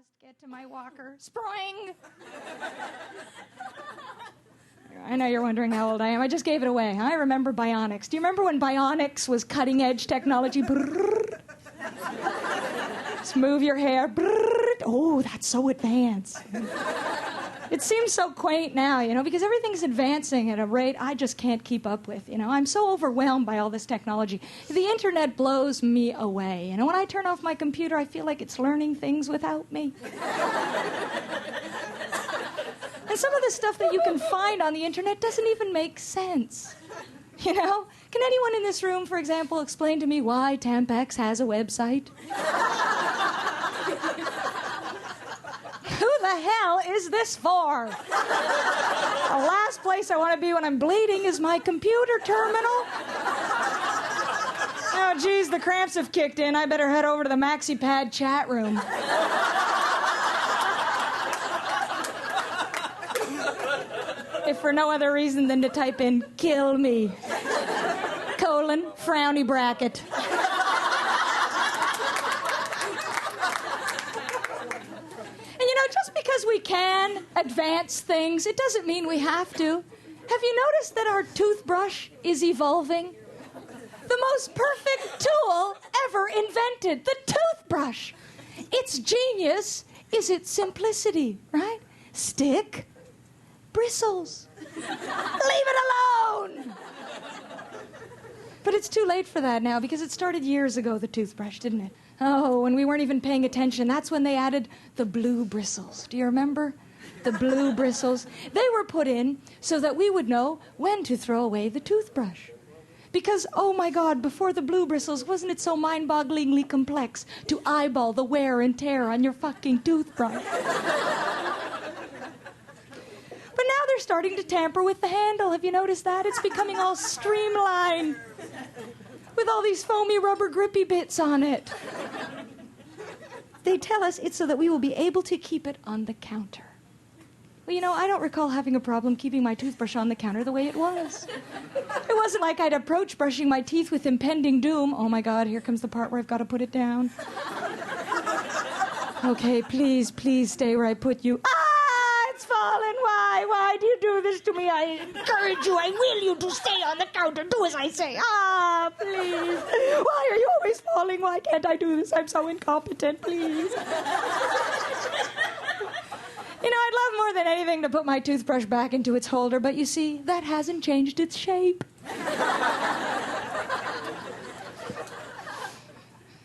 just get to my walker. Spring! I know you're wondering how old I am. I just gave it away. I remember Bionics. Do you remember when Bionics was cutting-edge technology? Just move your hair. Oh, that's so advanced. It seems so quaint now, because everything's advancing at a rate I just can't keep up with, I'm so overwhelmed by all this technology. The internet blows me away. When I turn off my computer, I feel like it's learning things without me. And some of the stuff that you can find on the internet doesn't even make sense. Can anyone in this room, for example, explain to me why Tampax has a website? Who the hell is this for? The last place I want to be when I'm bleeding is my computer terminal. Oh, geez, the cramps have kicked in. I better head over to the MaxiPad chat room. If for no other reason than to type in, kill me, colon, frowny bracket. Just because we can advance things, it doesn't mean we have to. Have you noticed that our toothbrush is evolving? The most perfect tool ever invented, the toothbrush. Its genius is its simplicity, right? Stick, bristles. Leave it alone! But it's too late for that now, because it started years ago, the toothbrush, didn't it? Oh, when we weren't even paying attention, that's when they added the blue bristles. Do you remember? The blue bristles. They were put in so that we would know when to throw away the toothbrush. Because, oh my God, before the blue bristles, wasn't it so mind-bogglingly complex to eyeball the wear and tear on your fucking toothbrush? But now they're starting to tamper with the handle. Have you noticed that? It's becoming all streamlined with all these foamy rubber grippy bits on it. They tell us it's so that we will be able to keep it on the counter. Well, I don't recall having a problem keeping my toothbrush on the counter the way it was. It wasn't like I'd approach brushing my teeth with impending doom. Oh my God, here comes the part where I've got to put it down. Okay, please stay where I put you. It's fallen. Why do you do this to me? I encourage you. I will you to stay on the counter. Do as I say. Please. Why are you always falling? Why can't I do this? I'm so incompetent. Please. I'd love more than anything to put my toothbrush back into its holder, but you see, that hasn't changed its shape.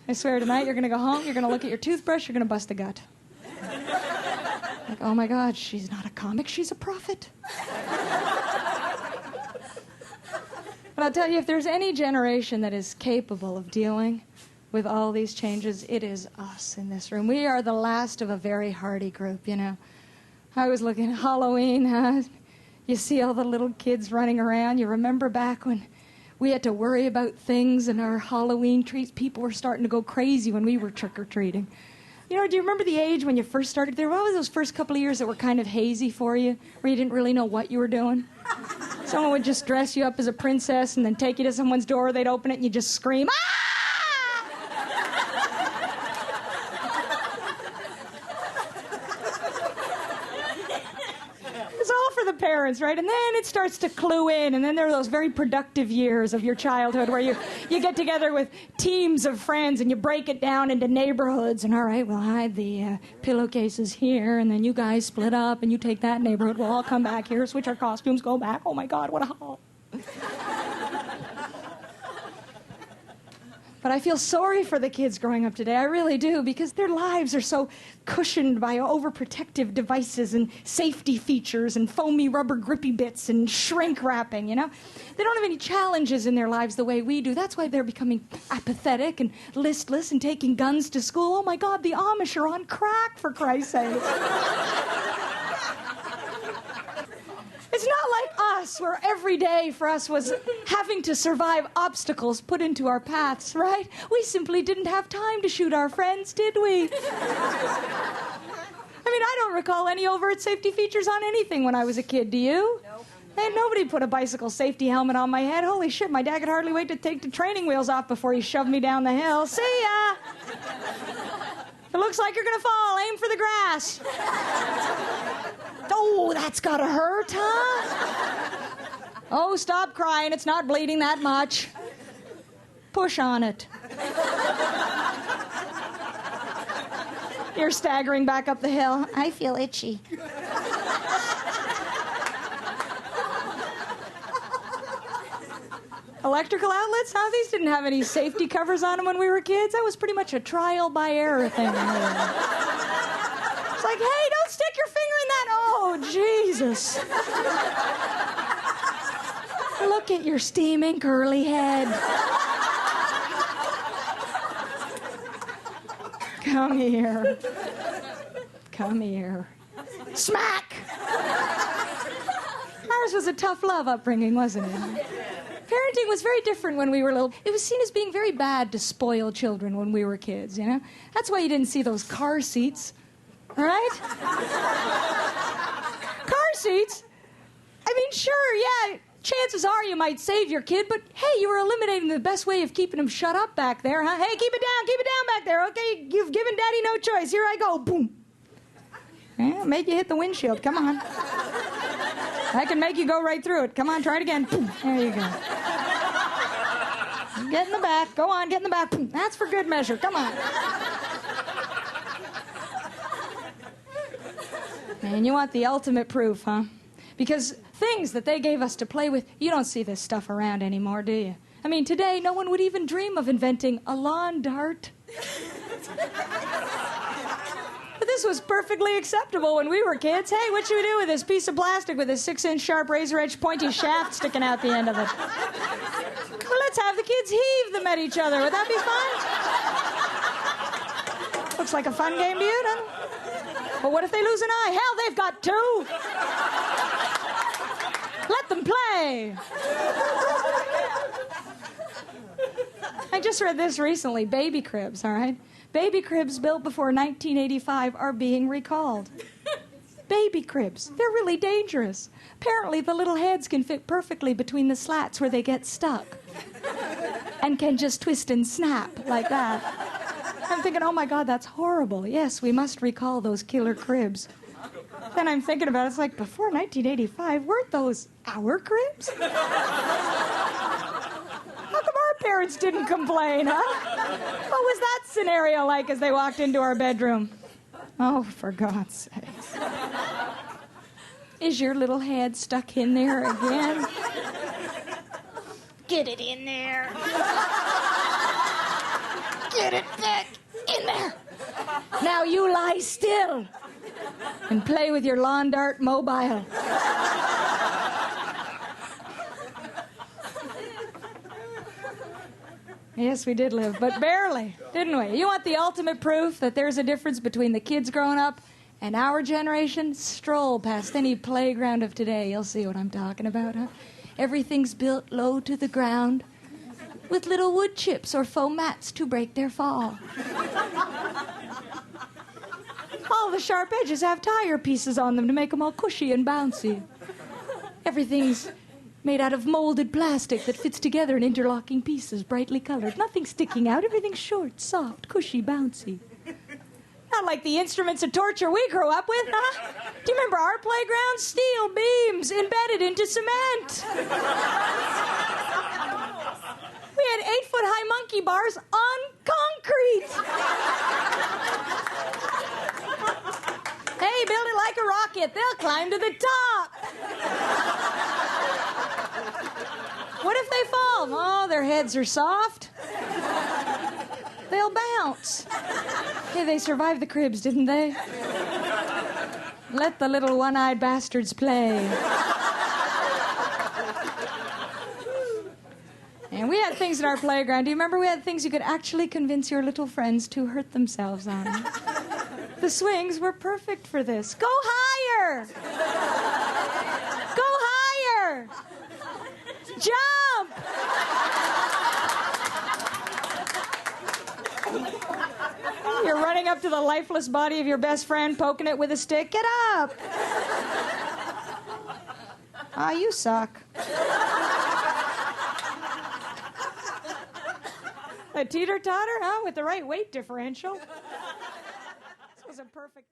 I swear tonight you're going to go home, you're going to look at your toothbrush, you're going to bust a gut. Like, oh my God, she's not a comic, she's a prophet. But I'll tell you, if there's any generation that is capable of dealing with all these changes, it is us in this room. We are the last of a very hardy group, I was looking at Halloween, you see all the little kids running around. You remember back when we had to worry about things and our Halloween treats? People were starting to go crazy when we were trick-or-treating. Do you remember the age when you first started there? What were those first couple of years that were kind of hazy for you, where you didn't really know what you were doing? Someone would just dress you up as a princess and then take you to someone's door, they'd open it, and you'd just scream, "Ah!" It's all for the parents, right? And then it starts to clue in, and then there are those very productive years of your childhood where you get together with teams of friends and you break it down into neighborhoods, and all right, we'll hide the pillowcases here, and then you guys split up and you take that neighborhood, we'll all come back here, switch our costumes, go back. Oh my God, what a haul. But I feel sorry for the kids growing up today. I really do, because their lives are so cushioned by overprotective devices and safety features and foamy rubber grippy bits and shrink wrapping, They don't have any challenges in their lives the way we do. That's why they're becoming apathetic and listless and taking guns to school. Oh my God, the Amish are on crack, for Christ's sake. It's not like us, where every day for us was having to survive obstacles put into our paths, right? We simply didn't have time to shoot our friends, did we? I don't recall any overt safety features on anything when I was a kid, do you? Nope. Nobody put a bicycle safety helmet on my head. Holy shit, my dad could hardly wait to take the training wheels off before he shoved me down the hill. See ya! The looks like you're gonna fall. Aim for the grass. Oh, that's gotta hurt, huh? Oh, stop crying. It's not bleeding that much. Push on it. You're staggering back up the hill. I feel itchy. Electrical outlets? Huh? These didn't have any safety covers on them when we were kids. That was pretty much a trial by error thing. It's like, hey, don't stick your finger in that. Oh, Jesus. Look at your steaming curly head. Come here. Come here. Smack! Ours was a tough love upbringing, wasn't it? Parenting was very different when we were little. It was seen as being very bad to spoil children when we were kids, you know? That's why you didn't see those car seats, right? Car seats? I mean, sure, yeah, chances are you might save your kid, but hey, you were eliminating the best way of keeping him shut up back there, huh? Hey, keep it down back there, okay? You've given Daddy no choice. Here I go, boom. Yeah, make you hit the windshield, come on. I can make you go right through it. Come on, try it again. There you go. Get in the back. Go on, get in the back. That's for good measure. Come on. And you want the ultimate proof, huh? Because things that they gave us to play with, you don't see this stuff around anymore, do you? I mean, today, no one would even dream of inventing a lawn dart. But this was perfectly acceptable when we were kids. Hey, what should we do with this piece of plastic with a 6-inch sharp razor-edged pointy shaft sticking out the end of it? Well, let's have the kids heave them at each other. Would that be fun? Looks like a fun game to you, doesn't it? But what if they lose an eye? Hell, they've got 2. Let them play. I just read this recently. Baby cribs, all right? Baby cribs built before 1985 are being recalled. Baby cribs. They're really dangerous. Apparently, the little heads can fit perfectly between the slats where they get stuck and can just twist and snap like that. I'm thinking, oh, my God, that's horrible. Yes, we must recall those killer cribs. Then I'm thinking about it. It's like, before 1985, weren't those our cribs? How come our parents didn't complain, huh? What was that scenario like as they walked into our bedroom? Oh, for God's sakes. Is your little head stuck in there again? Get it in there. Get it back in there. Now you lie still and play with your lawn dart mobile. Yes, we did live, but barely, didn't we? You want the ultimate proof that there's a difference between the kids growing up and our generation? Stroll past any playground of today. You'll see what I'm talking about, huh? Everything's built low to the ground with little wood chips or foam mats to break their fall. All the sharp edges have tire pieces on them to make them all cushy and bouncy. Everything's made out of molded plastic that fits together in interlocking pieces, brightly colored. Nothing sticking out. Everything's short, soft, cushy, bouncy. Not like the instruments of torture we grew up with, huh? Do you remember our playground? Steel beams embedded into cement. We had 8-foot-high monkey bars on concrete. Hey, build it like a rocket. They'll climb to the top. What if they fall? Oh, their heads are soft. They'll bounce. Hey, they survived the cribs, didn't they? Let the little one-eyed bastards play. And we had things in our playground. Do you remember we had things you could actually convince your little friends to hurt themselves on? The swings were perfect for this. Go higher! Go higher! Jump! You're running up to the lifeless body of your best friend, poking it with a stick. Get up! Ah, you suck. A teeter-totter, huh? With the right weight differential. was a perfect cat.